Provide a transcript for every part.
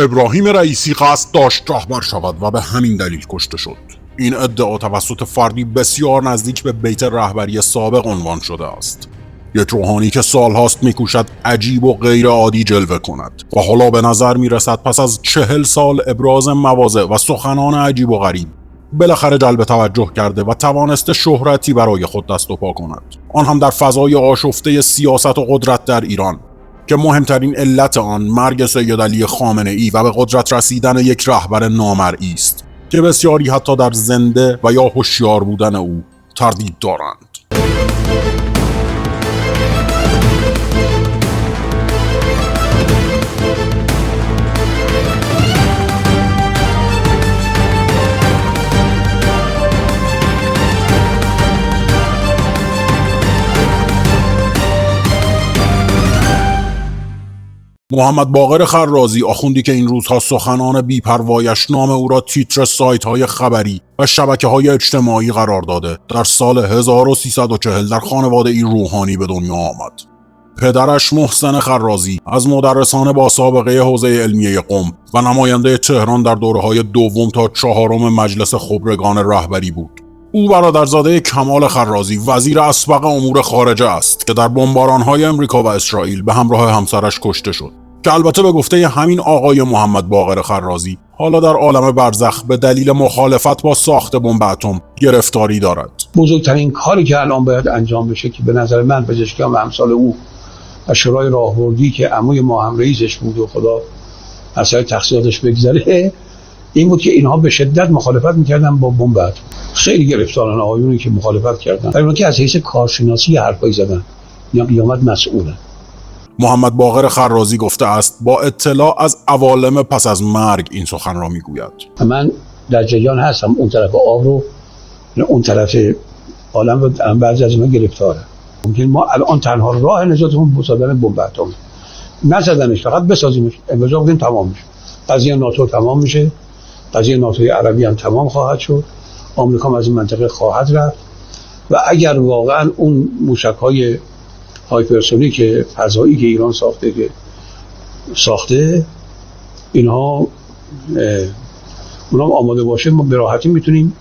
ابراهیم رئیسی قصد داشت رهبر شود و به همین دلیل کشته شد. این ادعا توسط فردی بسیار نزدیک به بیت رهبری سابق عنوان شده است. یک روحانی که سالهاست میکوشد عجیب و غیر عادی جلوه کند و حالا به نظر میرسد پس از 40 سال ابراز مواضع و سخنان عجیب و غریب بالاخره جلب توجه کرده و توانسته شهرتی برای خود دست و پا کند، آن هم در فضای آشفته سیاست و قدرت در ایران که مهمترین علت آن مرگ سید علی خامنه ای و به قدرت رسیدن یک رهبر نامرئی است که بسیاری حتی در زنده و یا هوشیار بودن او تردید دارند. محمد باقر خرازی، آخوندی که این روزها سخنان بی‌پروایش نام او را تیتر سایت‌های خبری و شبکه‌های اجتماعی قرار داده، در سال 1340 در خانواده‌ای روحانی به دنیا آمد. پدرش محسن خرازی از مدرسان با سابقه حوزه علمیه قم و نماینده تهران در دوره‌های دوم تا چهارم مجلس خبرگان رهبری بود. او برادرزاده کمال خرازی وزیر اسبق امور خارجه است که در بمباران‌های امریکا و اسرائیل به همراه همسرش کشته شد، که البته به گفته همین آقای محمد باقر خرازی حالا در عالم برزخ به دلیل مخالفت با ساخت بمب اتم گرفتاری دارد. بزرگترین کاری که الان باید انجام بشه که به نظر من پزشکیان و امثال او و شورای راهبردی که عموی ما هم رئیسش بود و خدا از سر تقصیراتش بگذره، این بود که اینها به شدت مخالفت میکردن با بمب اتم. خیلی گرفتارن آقایونی که مخالفت کردن، برای اینکه از حیث کارشناسی حرفایی زدن، یا قیامت مسئولن. محمد باقر خرازی گفته است با اطلاع از عوالم پس از مرگ این سخن را میگوید. من در جریان هستم اون طرف آب رو، اون طرف عالم رو بعضی از اینا گرفتارن. ممکن ما الان تنها راه نجاتمون بسازن بمب اتم، نزدنش، فقط بسازیمش، امروز بگیم تمام میشه. قضیه ناتو تمام میشه، قضیه ناتوی عربی هم تمام خواهد شد، آمریکا هم از این منطقه خواهد رفت و اگر واقعا اون موشک‌های هایپرسونیک فضایی که ایران ساخته اینها اونها آماده باشه، ما به راحتی میتونیم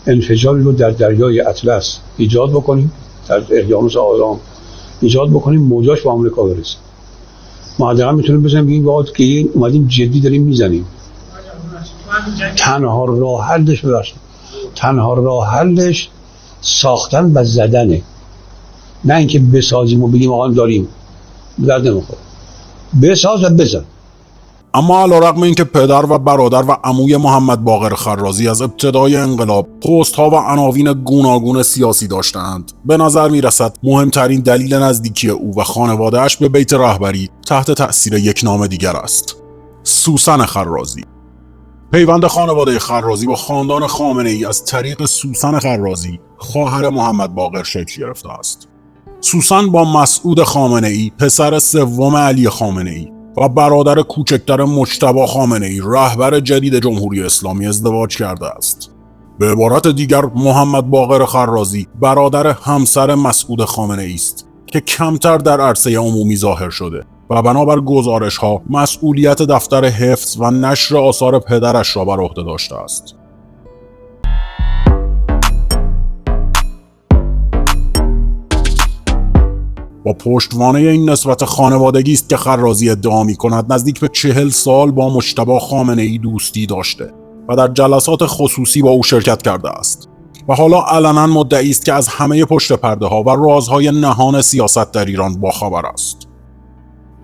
انفجاری رو در دریای اطلس ایجاد بکنیم، در اقیانوس آرام ایجاد بکنیم، موجاش به آمریکا برسه. ما حداقل میتونیم بزنیم بگیم واقعا که این اومدیم جدی داریم میزنیم. تنها راه حلش ساختن و زدنه، نه اینکه بسازیم و بگیم آقا داریم، درد نمیخوره. بساز و بزن. اما علیرغم اینکه پدر و برادر و عموی محمد باقر خرازی از ابتدای انقلاب پست‌ها و عناوین گوناگون سیاسی داشتند، به نظر میرسد مهمترین دلیل نزدیکی او و خانواده‌اش به بیت رهبری تحت تأثیر یک نام دیگر است: سوسن خرازی. پیوند خانواده خرازی با خاندان خامنه ای از طریق سوسن خرازی، خواهر محمد باقر، شکل گرفته است. سوسن با مسعود خامنه ای، پسر سوم علی خامنه ای و برادر کوچکتر مجتبی خامنه ای، رهبر جدید جمهوری اسلامی، ازدواج کرده است. به عبارت دیگر محمد باقر خرازی برادر همسر مسعود خامنه ای است که کمتر در عرصه عمومی ظاهر شده و بنابر گزارش‌ها مسئولیت دفتر حفظ و نشر آثار پدرش را بر عهده داشته است. با پشتوانه این نسبت خانوادگی است که خرازی ادعا می‌کند نزدیک به 40 سال با مجتبی خامنه‌ای دوستی داشته و در جلسات خصوصی با او شرکت کرده است و حالا علنا مدعی است که از همه پشت پرده‌ها و رازهای نهان سیاست در ایران باخبر است.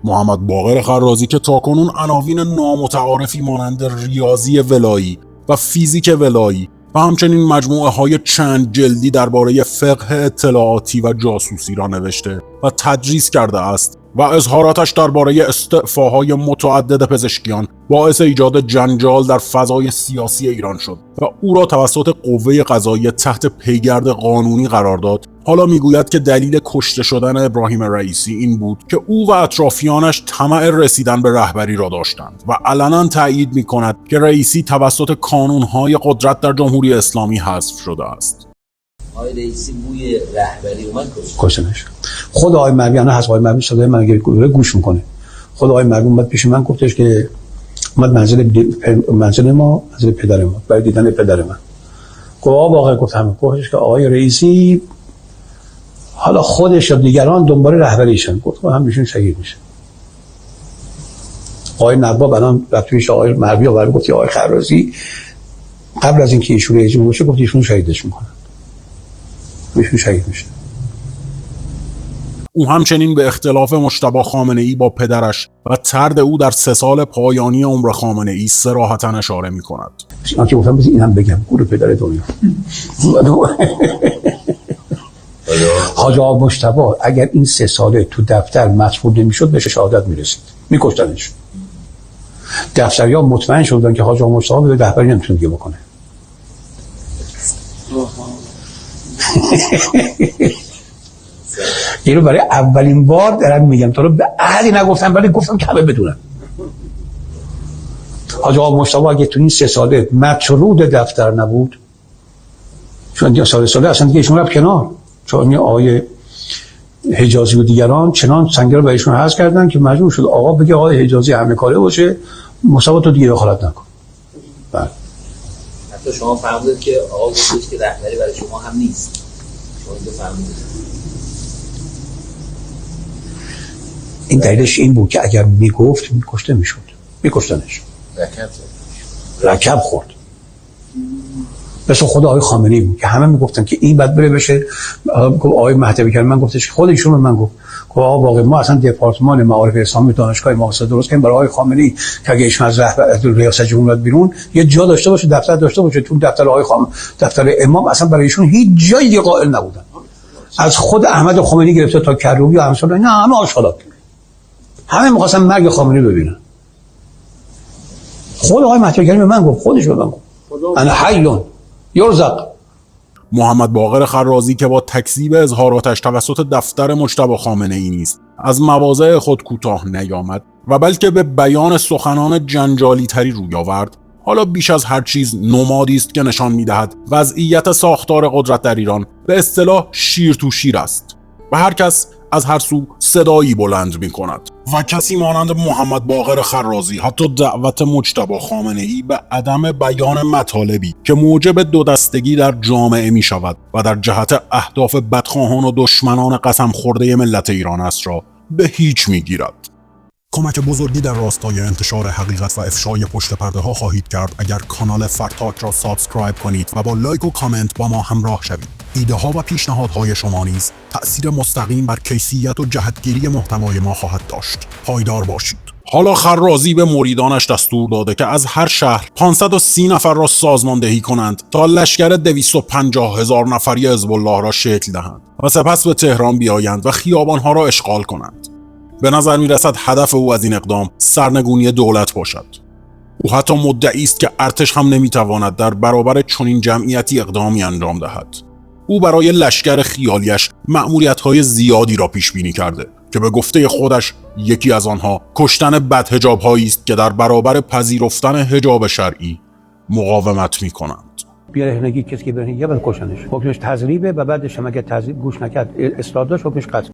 محمد باقر خرازی که تاکنون عناوین نامتعارفی مانند ریاضی ولایی و فیزیک ولایی و همچنین مجموعه های چند جلدی درباره فقه اطلاعاتی و جاسوسی را نوشته و تدریس کرده است و اظهاراتش درباره استعفاهای متعدد پزشکیان باعث ایجاد جنجال در فضای سیاسی ایران شد و او را توسط قوه قضاییه تحت پیگرد قانونی قرار داد، حالا میگوید که دلیل کشته شدن ابراهیم رئیسی این بود که او و اطرافیانش طمع رسیدن به رهبری را داشتند و علنا تأیید میکند که رئیسی توسط کانونهای قدرت در جمهوری اسلامی حذف شده است. آقای رئیسی بوی رهبری اومد کشتنش. خود آقای مربی هست، آقای مربی صدای من گوش میکنه. خود آقای مربی اومد پیش من گفتش که اومد منزل ما، منزل پدر ما، برای دیدن پدر من. گفت آقا گفتم گفتش که آقای رئیسی حالا خودش و دیگران دنبال رهبریشن. گفت همشون شهید میشه. آقای نواب الان رفتویش آقای مروی آورد گفت آقای خرازی قبل از اینکه ایشون رئیس جمهور بشه گفت ایشون شهیدش میکنن. ایشون شهید میشه. او همچنین به اختلاف مجتبی خامنه‌ای با پدرش و طرد او در 3 سال پایانی عمر خامنه‌ای صراحتاً اشاره می‌کند. من که گفتم اینم بگم گور پدر دنیا. حاج آقا مجتبی اگر این 3 ساله تو دفتر مطبوع نمی‌شد به شهادت می‌رسید. می‌کشتنش. دفتری‌ها مطمئن شدن که حاج آقا مجتبی به رهبری نمی‌تونه دیگه بکنه. اینو برای اولین بار دارم میگم، تا رو به احدی نگفتم ولی گفتم که همه بدونن. حاج آقا مجتبی اگه تو این 3 ساله مطرود دفتر نبود، چون دیگه سال اصلا دیگه ایشون رفت کنار، چون این آقای حجازی و دیگران چنان سنگر رو بهشون حذف کردن که مجبور شد آقا بگه آقای حجازی همه کاره باشه، مجتبی تو دیگه دخالت نکن. بله. حتی شما فهمیدید که آقا گفتید که رهبری برای شما هم نیست. شما اینو فهمیدید. این دلیلش این بود که اگر میگفت میکشته میشد، میکشتنش. رکب خورد. مثل خود آقای خامنه‌ای بود که همه میگفتن که این بعد بره بشه. آقای مهدوی کرد من گفتش خود ایشون به من گفت آقا واقعا ما اصلا دپارتمان معارف اسلامی دانشگاه مقاصد درست کردیم برای آقای خامنه‌ای که اگه ایشون از ریاست جمهوریت بیرون یه جا داشته باشه، دفتر داشته باشه. تو دفتر آقای دفتر امام اصلا برای ایشون هیچ جایی قائل نبودن. از خود احمد خمینی گرفته تا کروبی و امثال اینا همه آشغالات. همه می‌خواستن مرگ خامنه‌ای ببینن. خود آقای مهدوی به من گفت، خودش به من گفت انا حیون یرزق. محمد باقر خرازی که با تکذیب اظهاراتش توسط دفتر مجتبی خامنه‌ای نیز از مواضع خود کوتاه نیامد و بلکه به بیان سخنان جنجالی تری روی آورد، حالا بیش از هر چیز نمادی است که نشان می‌دهد وضعیت ساختار قدرت در ایران به اصطلاح شیر تو شیر است و هر کس از هر سو صدایی بلند می‌کند و کسی مانند محمد باقر خرازی حتی دعوت مجتبی خامنه‌ای به عدم بیان مطالبی که موجب دو دستگی در جامعه می‌شود و در جهت اهداف بدخواهان و دشمنان قسم خورده ملت ایران است را به هیچ می‌گیرد. کمک بزرگی در راستای انتشار حقیقت و افشای پشت پرده ها خواهید کرد اگر کانال فرتاک را سابسکرایب کنید و با لایک و کامنت با ما همراه شوید. ایده ها و پیشنهادهای شما نیز تأثیر مستقیم بر کیفیت و جهتگیری محتوای ما خواهد داشت. پایدار باشید. حالا خرازی به مریدانش دستور داده که از هر شهر 530 نفر را سازماندهی کنند تا لشکر 250,000 نفری حزب الله را شکل دهند و سپس به تهران بیایند و خیابانها را اشغال کنند. به نظر می رسد هدف او از این اقدام سرنگونی دولت باشد. او حتی مدعی است که ارتش هم نمی تواند در برابر چنین جمعیتی اقدامی انجام دهد. او برای لشکر خیالیش مأموریت‌های زیادی را پیش بینی کرده که به گفته خودش یکی از آنها کشتن بدحجاب‌هایی است که در برابر پذیرفتن حجاب شرعی مقاومت می‌کنند. بیرهنگی کسی که برهنگی بعد کشتنش. حکمش تضریبه و بعدش هم اگه تضریب گوش نکرد اصلاح داشت حکمش قتل.